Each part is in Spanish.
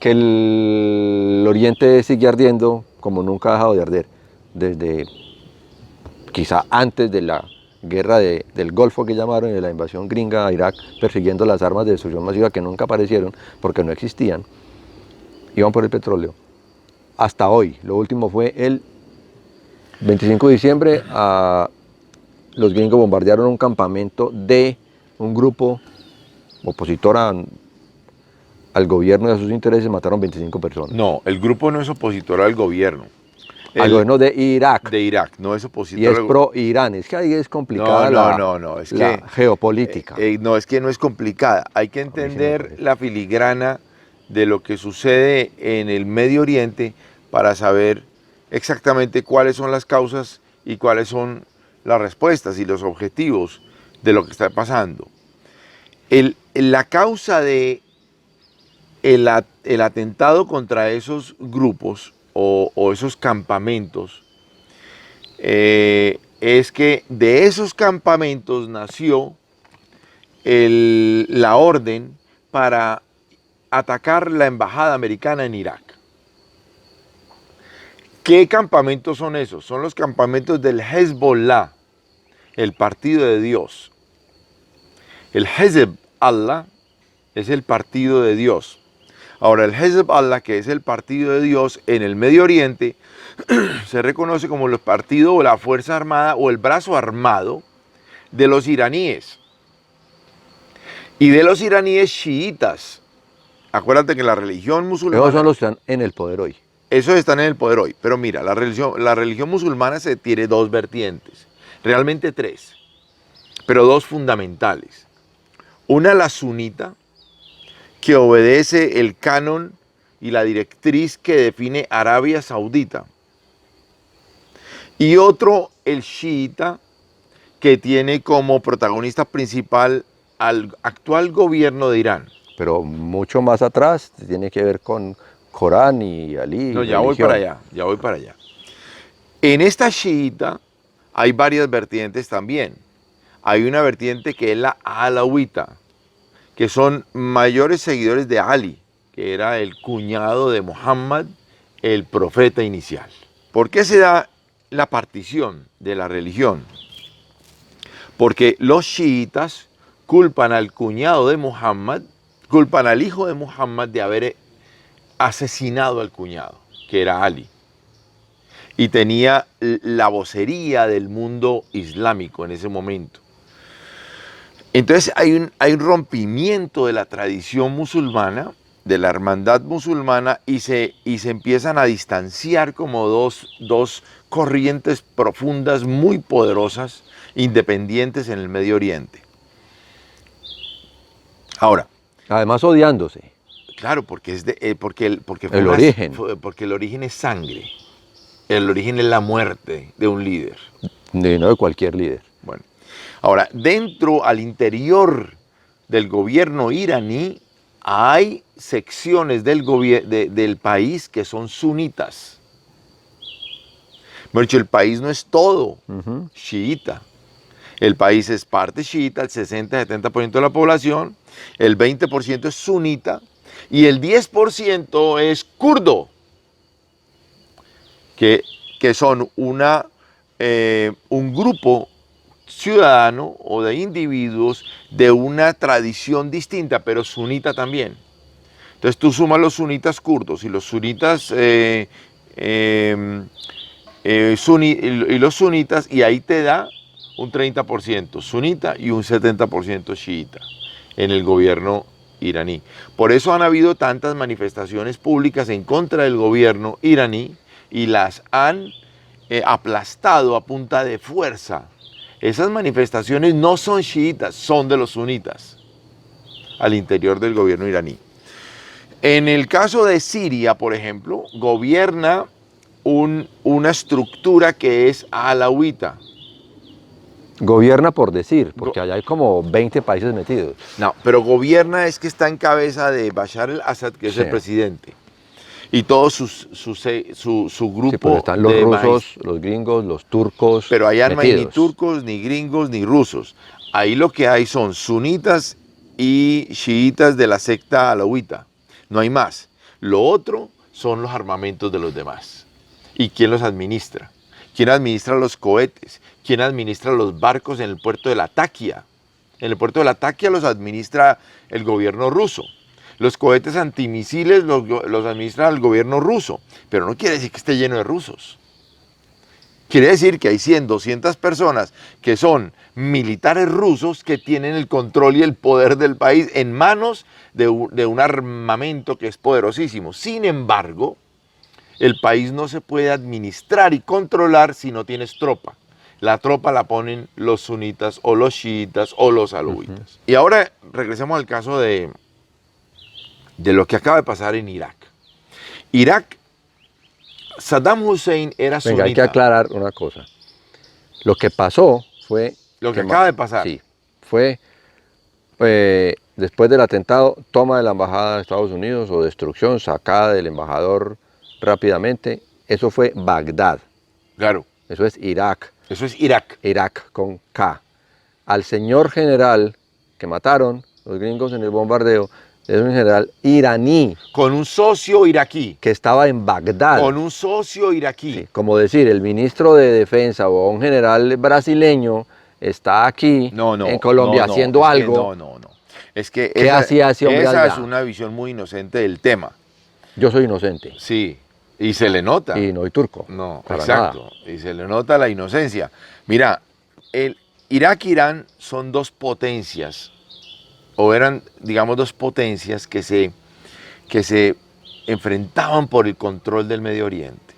que el Oriente sigue ardiendo como nunca ha dejado de arder, desde quizá antes de la guerra del Golfo que llamaron, de la invasión gringa a Irak, persiguiendo las armas de destrucción masiva que nunca aparecieron porque no existían, iban por el petróleo. Hasta hoy, lo último fue el 25 de diciembre, los gringos bombardearon un campamento de un grupo opositor al gobierno y a sus intereses, mataron 25 personas. No, el grupo no es opositor al gobierno. Al gobierno de Irak. De Irak, no es opositor. Y es pro-Irán. Es que ahí es complicada es la que, geopolítica. No, es que no es complicada. Hay que entender la filigrana de lo que sucede en el Medio Oriente para saber exactamente cuáles son las causas y cuáles son las respuestas y los objetivos de lo que está pasando. La causa de el atentado contra esos grupos o esos campamentos es que de esos campamentos nació la orden para atacar la embajada americana en Irak. ¿Qué campamentos son esos? Son los campamentos del Hezbollah, el partido de Dios. El Hezbollah es el partido de Dios. Ahora, el Hezbollah, que es el partido de Dios en el Medio Oriente, se reconoce como el partido o la fuerza armada o el brazo armado de los iraníes. Y de los iraníes chiitas. Acuérdate que la religión musulmana... Esos son los que están en el poder hoy. Esos están en el poder hoy. Pero mira, la religión musulmana se tiene dos vertientes. Realmente tres. Pero dos fundamentales. Una, la sunita, que obedece el canon y la directriz que define Arabia Saudita. Y otro, el chiita, que tiene como protagonista principal al actual gobierno de Irán. Pero mucho más atrás tiene que ver con Corán y Ali. No, ya voy para allá. En esta chiita hay varias vertientes también. Hay una vertiente que es la alawita, que son mayores seguidores de Ali, que era el cuñado de Muhammad, el profeta inicial. ¿Por qué se da la partición de la religión? Porque los chiitas culpan al cuñado de Muhammad, culpan al hijo de Muhammad de haber asesinado al cuñado, que era Ali. Y tenía la vocería del mundo islámico en ese momento. Entonces hay un rompimiento de la tradición musulmana, de la hermandad musulmana, y se empiezan a distanciar como dos corrientes profundas muy poderosas, independientes en el Medio Oriente. Ahora. Además odiándose. Claro, porque el origen es sangre. El origen es la muerte de un líder. No de cualquier líder. Bueno. Ahora, al interior del gobierno iraní, hay secciones del país que son sunitas. El país no es todo chiita. El país es parte chiita, el 60-70% de la población, el 20% es sunita y el 10% es kurdo, que son un grupo ciudadano o de individuos de una tradición distinta, pero sunita también. Entonces tú sumas los sunitas kurdos y los sunitas y los sunitas, y ahí te da un 30% sunita y un 70% chiita en el gobierno iraní. Por eso han habido tantas manifestaciones públicas en contra del gobierno iraní y las han aplastado a punta de fuerza. Esas manifestaciones no son chiitas, son de los sunitas al interior del gobierno iraní. En el caso de Siria, por ejemplo, gobierna una estructura que es alawita. Gobierna por decir, porque allá hay como 20 países metidos. No, pero gobierna es que está en cabeza de Bashar al-Assad, que es el presidente. Y todo su grupo. Sí, pues están los rusos, los gringos, los turcos. Pero allá no hay ni turcos, ni gringos, ni rusos. Ahí lo que hay son sunitas y chiitas de la secta alawita. No hay más. Lo otro son los armamentos de los demás. ¿Y quién los administra? ¿Quién administra los cohetes? ¿Quién administra los barcos en el puerto de Latakia? En el puerto de Latakia los administra el gobierno ruso. Los cohetes antimisiles los administra el gobierno ruso. Pero no quiere decir que esté lleno de rusos. Quiere decir que hay 100, 200 personas que son militares rusos que tienen el control y el poder del país en manos de un armamento que es poderosísimo. Sin embargo, el país no se puede administrar y controlar si no tienes tropa. La tropa la ponen los sunitas o los chiitas o los alawitas. Y ahora regresemos al caso de lo que acaba de pasar en Irak. Irak, Saddam Hussein era sunita. Venga, hay que aclarar una cosa. Lo que pasó fue... Lo que acaba de pasar. Sí, fue después del atentado, toma de la embajada de Estados Unidos o destrucción, sacada del embajador rápidamente. Eso fue Bagdad. Claro. Eso es Irak. Eso es Irak. Irak con K. Al señor general que mataron los gringos en el bombardeo, es un general iraní. Con un socio iraquí. Que estaba en Bagdad. Con un socio iraquí. Sí, como decir, el ministro de Defensa o un general brasileño está aquí en Colombia haciendo algo. No. Es que ¿qué hacía ese hombre esa allá? es una visión muy inocente del tema. Yo soy inocente. Sí, y se le nota. Y no soy turco. No, para exacto. nada. Y se le nota la inocencia. Mira, el Irak e Irán son dos potencias, o eran, digamos, dos potencias que se enfrentaban por el control del Medio Oriente.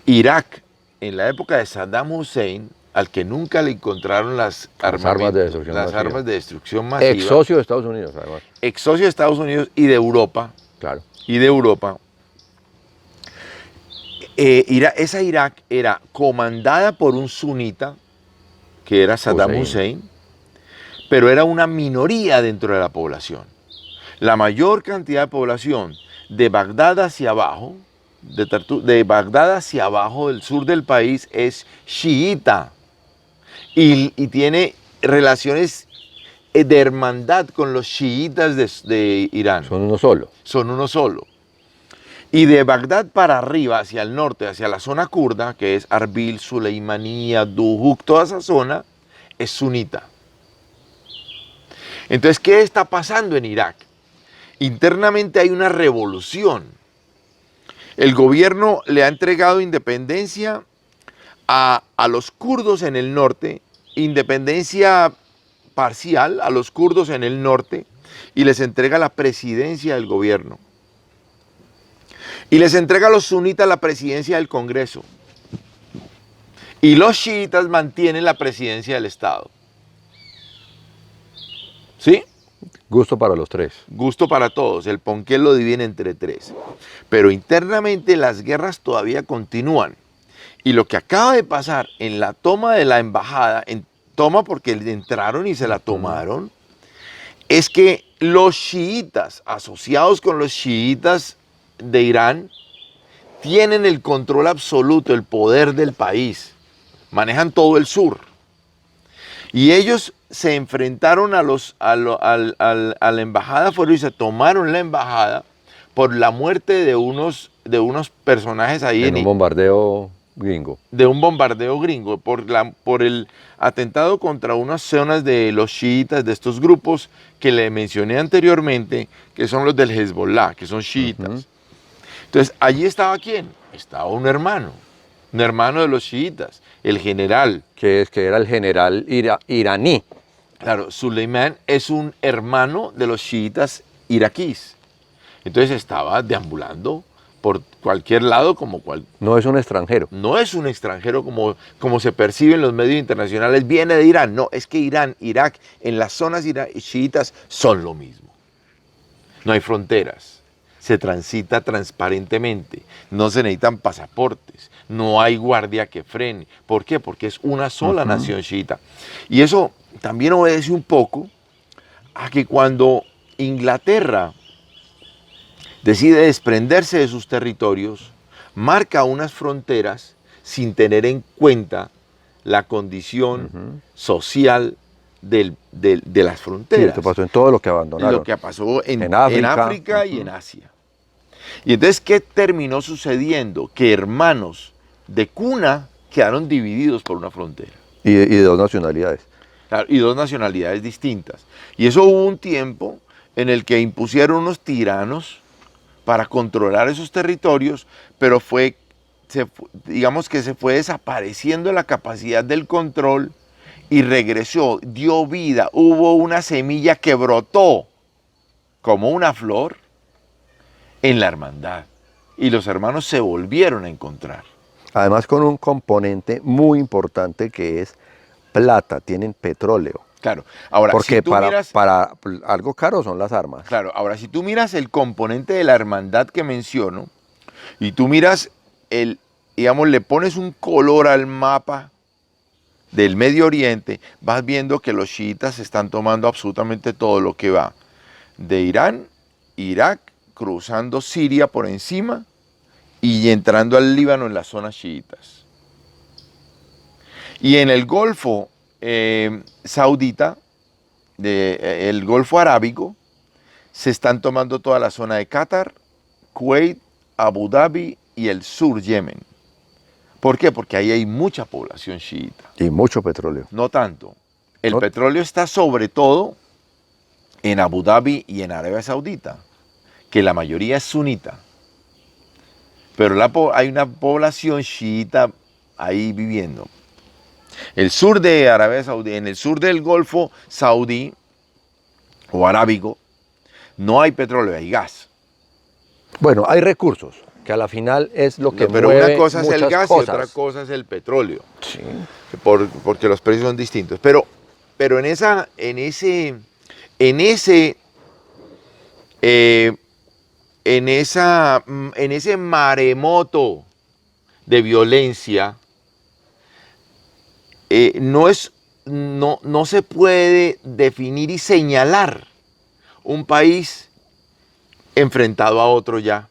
Irak, en la época de Saddam Hussein, al que nunca le encontraron las armas de destrucción masiva. Ex socio de Estados Unidos, además. Ex socio de Estados Unidos y de Europa. Claro. Y de Europa. Esa Irak era comandada por un sunita, que era Saddam Hussein, pero era una minoría dentro de la población. La mayor cantidad de población de Bagdad hacia abajo, de Bagdad hacia abajo del sur del país, es chiita y tiene relaciones de hermandad con los chiitas de Irán. Son uno solo. Son uno solo. Y de Bagdad para arriba, hacia el norte, hacia la zona kurda, que es Arbil, Suleimanía, Duhok, toda esa zona, es sunita. Entonces, ¿qué está pasando en Irak? Internamente hay una revolución. El gobierno le ha entregado independencia a los kurdos en el norte, independencia parcial a los kurdos en el norte, y les entrega la presidencia del gobierno. Y les entrega a los sunitas la presidencia del Congreso. Y los chiitas mantienen la presidencia del Estado. ¿Sí? Gusto para los tres. Gusto para todos. El ponqué lo dividen entre tres. Pero internamente las guerras todavía continúan. Y lo que acaba de pasar en la toma de la embajada, toma porque entraron y se la tomaron, es que los chiitas, asociados con los chiitas de Irán, tienen el control absoluto, el poder del país. Manejan todo el sur. Y ellos se enfrentaron a la embajada, fueron y se tomaron la embajada por la muerte de unos personajes ahí. En un bombardeo gringo. De un bombardeo gringo, por el atentado contra unas zonas de los chiitas, de estos grupos que le mencioné anteriormente, que son los del Hezbollah, que son chiitas. Entonces, allí estaba ¿quién? Estaba un hermano de los chiitas, el general. Que era el general iraní. Claro, Suleiman es un hermano de los chiitas iraquíes. Entonces estaba deambulando por cualquier lado como No es un extranjero. No es un extranjero como se percibe en los medios internacionales, viene de Irán. No, es que Irán, Irak, en las zonas chiitas son lo mismo. No hay fronteras. Se transita transparentemente, no se necesitan pasaportes, no hay guardia que frene. ¿Por qué? Porque es una sola nación chiita. Y eso también obedece un poco a que cuando Inglaterra decide desprenderse de sus territorios, marca unas fronteras sin tener en cuenta la condición social de las fronteras. Sí, esto pasó en todo lo que abandonaron. Lo que pasó en África y en Asia. Y entonces, ¿qué terminó sucediendo? Que hermanos de cuna quedaron divididos por una frontera. Y de dos nacionalidades. Claro, y dos nacionalidades distintas. Y eso hubo un tiempo en el que impusieron unos tiranos para controlar esos territorios, pero digamos que se fue desapareciendo la capacidad del control y regresó, dio vida, hubo una semilla que brotó como una flor en la hermandad. Y los hermanos se volvieron a encontrar. Además con un componente muy importante que es plata, tienen petróleo. Claro, ahora Porque si tú miras, para algo caro son las armas. claro, ahora si tú miras el componente de la hermandad que menciono y tú miras digamos, le pones un color al mapa del Medio Oriente, vas viendo que los chiitas están tomando absolutamente todo lo que va de Irán, Irak, cruzando Siria por encima y entrando al Líbano en las zonas chiitas. Y en el Golfo Saudita, el Golfo Arábigo, se están tomando toda la zona de Qatar, Kuwait, Abu Dhabi y el sur Yemen. ¿Por qué? Porque ahí hay mucha población chiita. Y mucho petróleo. No tanto. El No. petróleo está sobre todo en Abu Dhabi y en Arabia Saudita, que la mayoría es sunita. Pero hay una población chiita ahí viviendo. El sur de Arabia Saudí, en el sur del Golfo Saudí o Arábigo, no hay petróleo, hay gas. Bueno, hay recursos, que a la final es lo que Pero mueve una cosa es el muchas gas cosas. y otra cosa es el petróleo. Sí. Porque los precios son distintos. Pero en ese maremoto de violencia, no se puede definir y señalar un país enfrentado a otro ya.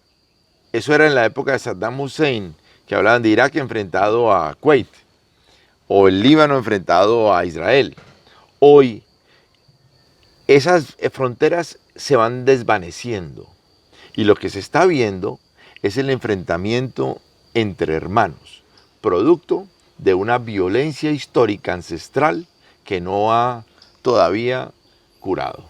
Eso era en la época de Saddam Hussein, que hablaban de Irak enfrentado a Kuwait, o el Líbano enfrentado a Israel. Hoy, esas fronteras se van desvaneciendo y lo que se está viendo es el enfrentamiento entre hermanos, producto de una violencia histórica ancestral que no ha todavía curado.